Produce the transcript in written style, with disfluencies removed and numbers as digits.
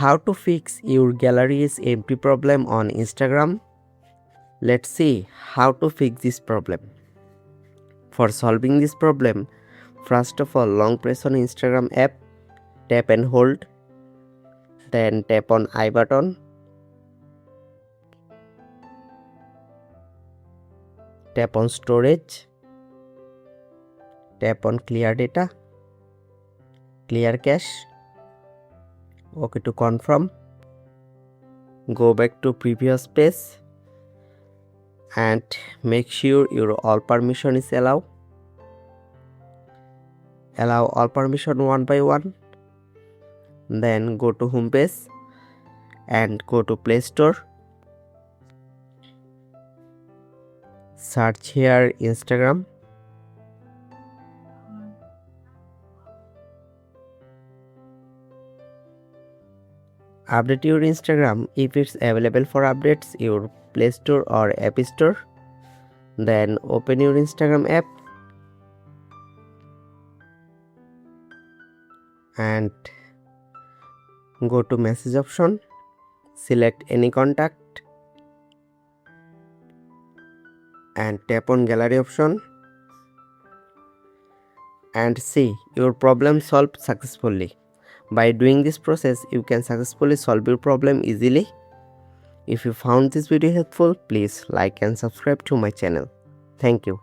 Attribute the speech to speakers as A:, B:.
A: How to fix your gallery's empty problem on Instagram? Let's see how to fix this problem. For solving this problem, first of all, long press on Instagram app, tap and hold, then tap on I button, tap on storage, tap on clear data, clear cache, OK to confirm, go back to previous page and make sure your all permission is allow all permission one by one, then go to home page and go to Play Store, search here Instagram, update your Instagram if it's available for updates your Play Store or App Store. Then open your Instagram app and go to message option, select any contact and tap on gallery option and see your problem solved successfully. By doing this process, you can successfully solve your problem easily. If you found this video helpful, please like and subscribe to my channel. Thank you.